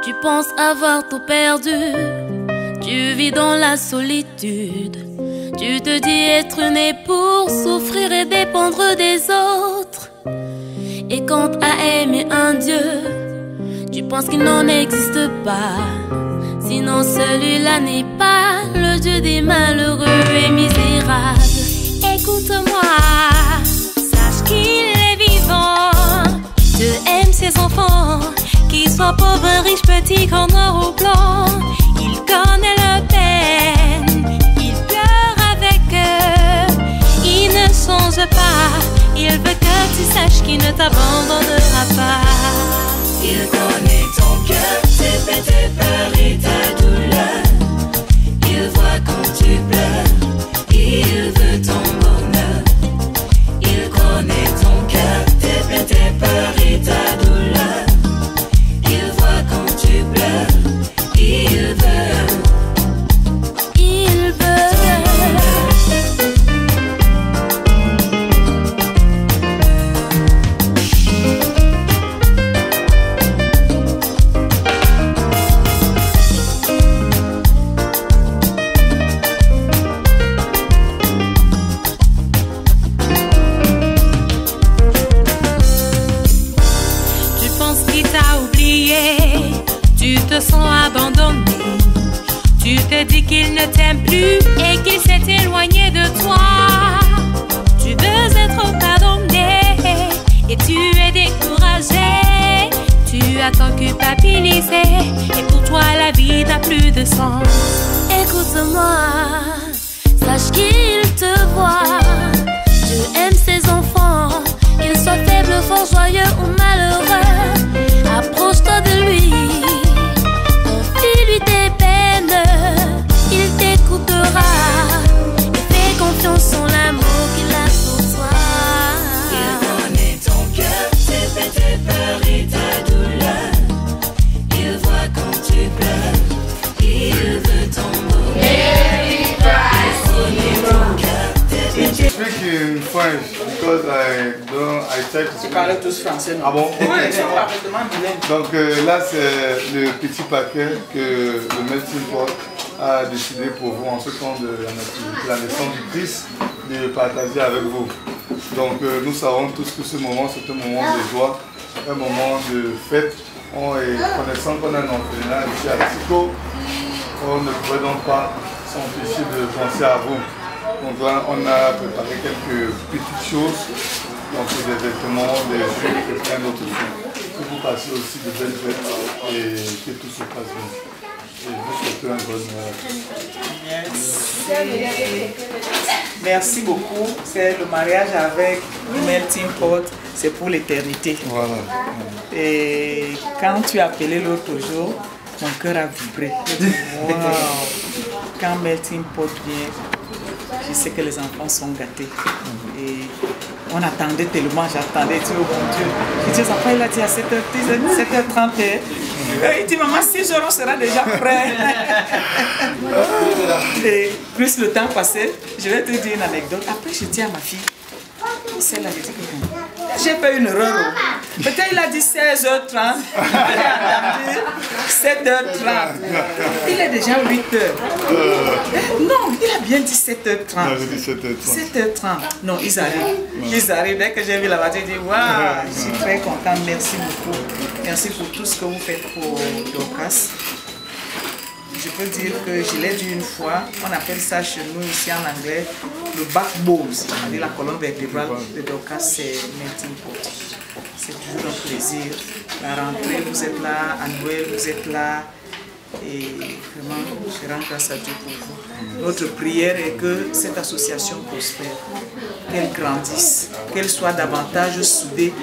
Tu penses avoir tout perdu, tu vis dans la solitude. Tu te dis être né pour souffrir et dépendre des autres. Et quant à aimer un Dieu, tu penses qu'il n'en existe pas. Sinon celui-là n'est pas le Dieu des malheureux et misérables. Écoute-moi, sache qu'il est vivant. Dieu aime ses enfants, qu'ils soient pauvres, riches, petits, qu'on noir ou blanc. Il connaît leur peine, il pleure avec eux. Il ne change pas, il veut que tu saches qu'il ne t'abandonnera pas. Il connaît ton cœur, tes peines, tes peurs et ta douleur. Il voit quand tu pleures, il veut ton bonheur. Il connaît ton cœur, tes peines, tes peurs et ta douleur. Il voit quand tu pleures, il veut. Tu te sens abandonné, tu te dis qu'il ne t'aime plus et qu'il s'est éloigné de toi. Tu veux être pardonné et tu es découragé. Tu as tant culpabilisé et pour toi la vie n'a plus de sens. Écoute-moi, sache qu'il te voit. Dieu aime ses enfants, qu'ils soient faibles, forts, joyeux ou malheureux. Approche-toi de lui, confie-lui tes peines, il t'écoutera et fais confiance en l'amour qu'il a pour toi. Il connaît ton cœur, tes peines, tes peurs et ta douleur. Il voit quand tu pleures, il veut ton bonheur. Il connaît ton cœur, tes peines. I speak in French because I try to speak. Tu parles tous français, non? Ah bon? Oui, c'est parfaitement bilingue. Donc là, c'est le petit paquet que le Melting Pot a décidé pour vous en ce temps de la naissance du Christ de partager avec vous. Donc nous savons tous que ce moment, c'est un moment de joie, un moment de fête. Et connaissant qu'on a un orphelinat ici à Tico, on ne pouvait donc pas s'empêcher de penser à vous. Donc là, on a préparé quelques petites choses, donc des vêtements, des jus et plein d'autres choses. Que vous passiez aussi de belles fêtes et que tout se passe bien. Et je vous souhaite un bon Merci beaucoup. C'est le mariage avec Melting Pot, c'est pour l'éternité. Voilà. Et quand tu as appelé l'autre jour, mon cœur a vibré. Wow. Quand Melting Pot vient, je sais que les enfants sont gâtés. Et on attendait tellement, j'attendais, tu oh mon Dieu. Je dis aux enfants, il a dit à 7h30. Il dit, maman, 6 heures, on sera déjà prêt. Et plus le temps passait, je vais te dire une anecdote. Après, je dis à ma fille, celle-là, je dis que j'ai fait une erreur. Peut-être il a dit 16h30. J'ai entendu 7h30. Il est déjà 8h. Non, il a bien dit 7h30. Non, j'ai dit 7h30. 7h30. Non, ils arrivent. Ils arrivent. Dès que j'ai vu la voiture, j'ai dit waouh, je suis très content. Merci beaucoup. Merci pour tout ce que vous faites pour Dorcas. Je peux dire que je l'ai dit une fois, on appelle ça chez nous ici en anglais le backbone, c'est-à-dire la colonne vertébrale de Dorcas, c'est Melting Pot. C'est toujours un plaisir. La rentrée, vous êtes là, à Noël, vous êtes là. Et vraiment, je rends grâce à Dieu pour vous. Notre prière est que cette association prospère, qu'elle grandisse, qu'elle soit davantage soudée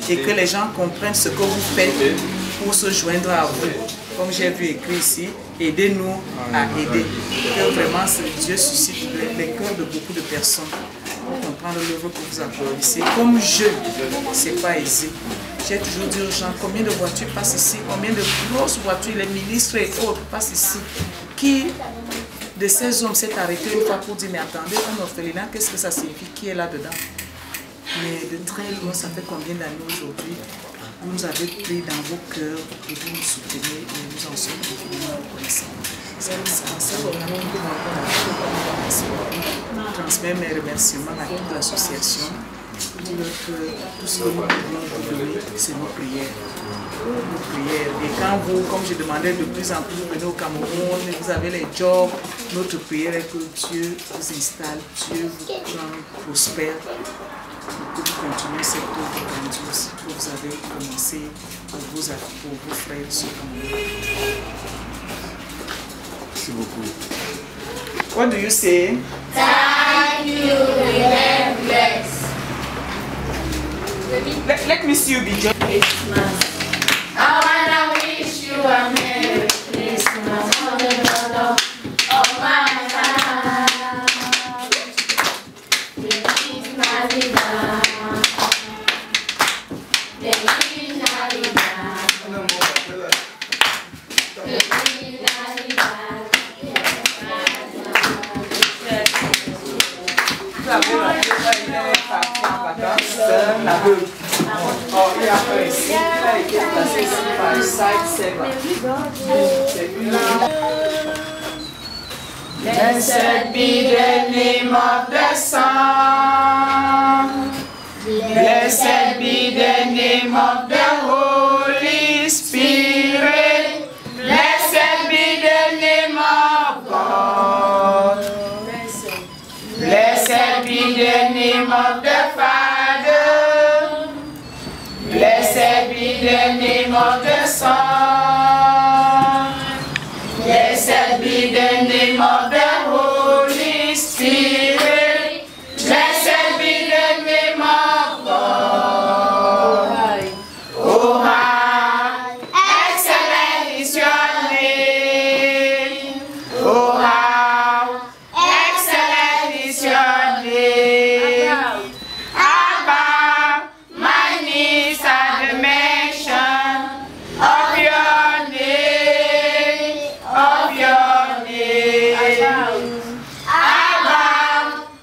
et que les gens comprennent ce que vous faites pour se joindre à vous. Comme j'ai vu écrit ici, aidez-nous à aider. Que vraiment Dieu suscite les cœurs de beaucoup de personnes pour comprendre l'œuvre que vous accomplissez. Comme jeune, c'est pas aisé. J'ai toujours dit aux gens combien de voitures passent ici, combien de grosses voitures, les ministres et autres passent ici. Qui de ces hommes s'est arrêté une fois pour dire mais attendez, un orphelinat, qu'est-ce que ça signifie? Qui est là-dedans? Mais de très loin, ça fait combien d'années aujourd'hui? vous nous avez pris dans vos cœurs pour que vous nous souteniez et nous en sommes vraiment reconnaissants. C'est en ça vraiment que je transmets mes remerciements à toute l'association. Dire que tout ce que nous pouvons vous donner, c'est nos prières. Nos prières. Et quand vous, comme je demandais de plus en plus, vous venez au Cameroun, vous avez les jobs, notre prière est que Dieu vous installe, Dieu vous prospère, que vous continuez cette œuvre grandiose que vous avez commencé pour vos frères et sœurs camerounais. Merci beaucoup. What do you say? Thank you, bless. Let me see you be joyful. Christmas. I wanna wish you a Merry Christmas from the bottom of my heart. Feliz Navidad. Feliz Navidad. Feliz Navidad. Oh, il a fait ici, il a été placé ici par le side server. Blessed be the name of the Son. Blessed be the name of the Holy Spirit. Blessed be the name of God. Blessed be the name of the Father. Blessed be the name of the Son. Blessed be the name of the Holy Spirit. Blessed be the name of God. Oh, how excellent is your name. Oh, how excellent is your name. Abba, my knees at the mention of your name, of your name. Abba,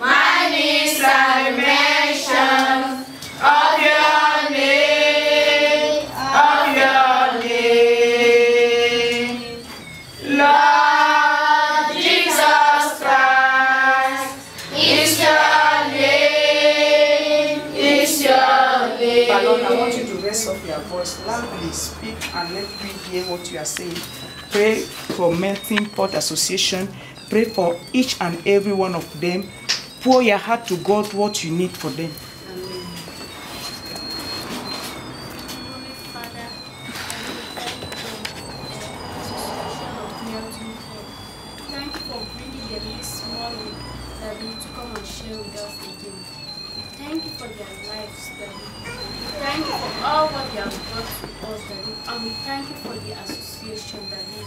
my knees at the mention of your name, of your name. Lord Jesus Christ, is your name, is your name. Lord, I want you to raise up your voice loudly, speak and let me hear what you are saying. Pray for Melting Pot Association. Pray for each and every one of them. Pour your heart to God what you need for them. Thank you for bringing them this morning, Daddy, to come and share with us again. Thank you for their lives, Daddy. Thank you for all what they have brought to us, Daddy. And we thank you for the association, Daddy.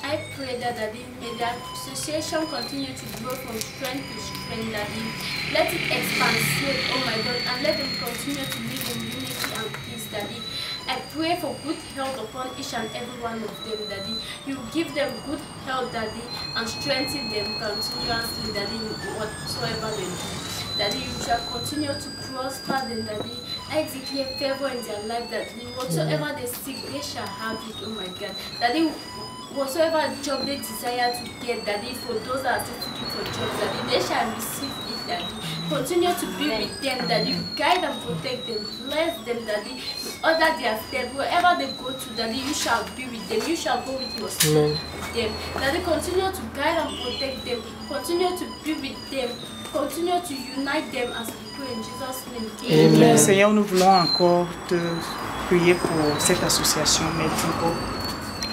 I pray that, Daddy, may the association continue to grow from strength to strength, Daddy. Let it expand, oh my God, and let them continue to live in unity and peace, Daddy. I pray for good health upon each and every one of them, Daddy. You give them good health, Daddy, and strengthen them continuously, Daddy, in whatsoever they do. Daddy, you shall continue to prosper them, Daddy. I declare favor in their life, Daddy. Whatsoever they seek, they shall have it, oh my God. Daddy, whatsoever job they desire to get, Daddy, for those that are still seeking for jobs, Daddy, they shall receive it, Daddy. Continue to be with them, Daddy. Guide and protect them. Bless them, Daddy. Order their steps. Wherever they go to, Daddy, you shall be with them. You shall go with your spirit with them. Daddy, continue to guide and protect them. Continue to be with them. Continue to unite them as we pray in Jesus' name. Amen. Seigneur, nous voulons encore te prier pour cette association Melting Pot.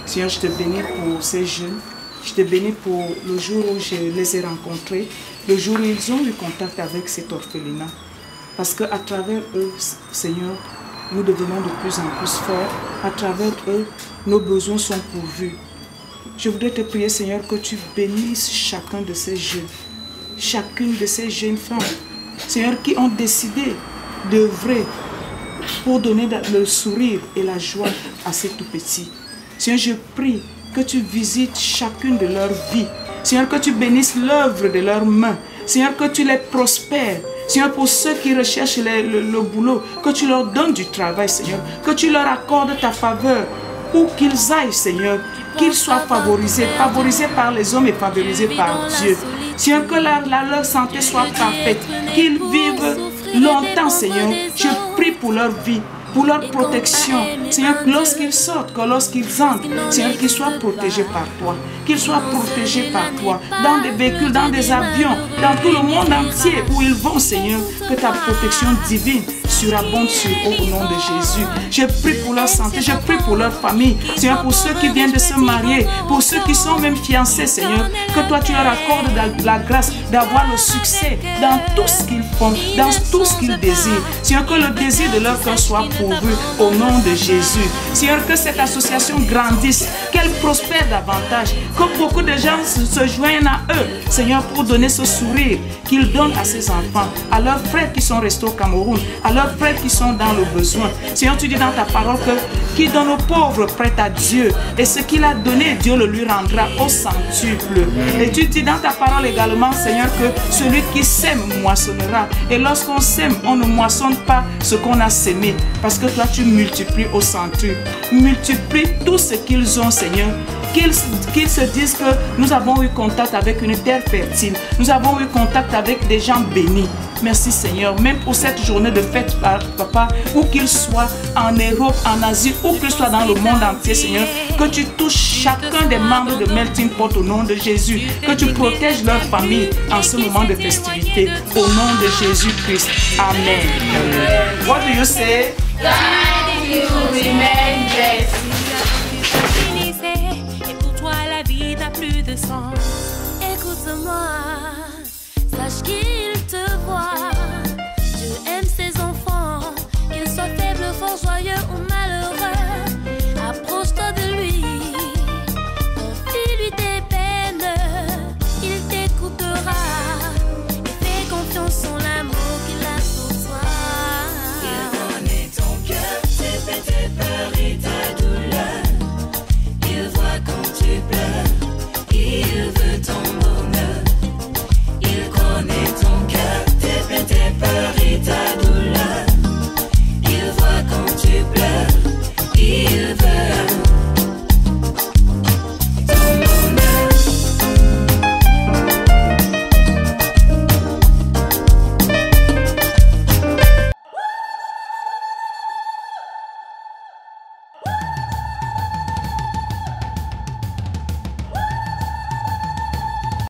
Seigneur, je te bénis pour ces jeunes. Je te bénis pour le jour où je les ai rencontrés, le jour où ils ont eu contact avec cet orphelinat. Parce qu'à travers eux, Seigneur, nous devenons de plus en plus forts. À travers eux, nos besoins sont pourvus. Je voudrais te prier, Seigneur, que tu bénisses chacun de ces jeunes, chacune de ces jeunes femmes, Seigneur, qui ont décidé d'œuvrer pour donner le sourire et la joie à ces tout petits. Seigneur, je prie que tu visites chacune de leurs vies. Seigneur, que tu bénisses l'œuvre de leurs mains. Seigneur, que tu les prospères. Seigneur, pour ceux qui recherchent le boulot, que tu leur donnes du travail, Seigneur. Que tu leur accordes ta faveur. Où qu'ils aillent, Seigneur, qu'ils soient favorisés par les hommes et favorisés par Dieu. Seigneur, que leur santé soit parfaite, qu'ils vivent longtemps, Seigneur. Je prie pour leur vie, pour leur protection. Seigneur, lorsqu'ils sortent, que lorsqu'ils entrent, Seigneur, qu'ils soient protégés par toi. Qu'ils soient protégés par toi, dans des véhicules, dans des avions, dans tout le monde entier où ils vont, Seigneur, que ta protection divine surabonde sur eux au nom de Jésus. Je prie pour leur santé, je prie pour leur famille, Seigneur, pour ceux qui viennent de se marier, pour ceux qui sont même fiancés, Seigneur, que toi tu leur accordes la grâce d'avoir le succès dans tout ce qu'ils font, dans tout ce qu'ils désirent. Seigneur, que le désir de leur cœur soit pourvu au nom de Jésus. Seigneur, que cette association grandisse, qu'elle prospère davantage, que beaucoup de gens se joignent à eux, Seigneur, pour donner ce sourire qu'ils donnent à ces enfants, à leurs frères qui sont restés au Cameroun, à leurs frères qui sont dans le besoin. Seigneur, tu dis dans ta parole que qui donne aux pauvres prête à Dieu, et ce qu'il a donné, Dieu le lui rendra au centuple. Et tu dis dans ta parole également, Seigneur, que celui qui sème moissonnera. Et lorsqu'on sème, on ne moissonne pas ce qu'on a sémé, parce que toi tu multiplies au centuple. Multiplie tout ce qu'ils ont, Seigneur. Qu'ils se disent que nous avons eu contact avec une terre fertile. Nous avons eu contact avec des gens bénis. Merci Seigneur, même pour cette journée de fête, Papa, où qu'ils soient en Europe, en Asie, où qu'ils soient dans le monde entier, Seigneur, que tu touches chacun des membres de Melting Pot au nom de Jésus, que tu protèges leur famille en ce moment de festivité, au nom de Jésus-Christ. Amen. What do you say? Thank you, remain blessed. Et pour toi la vie n'a plus de sens.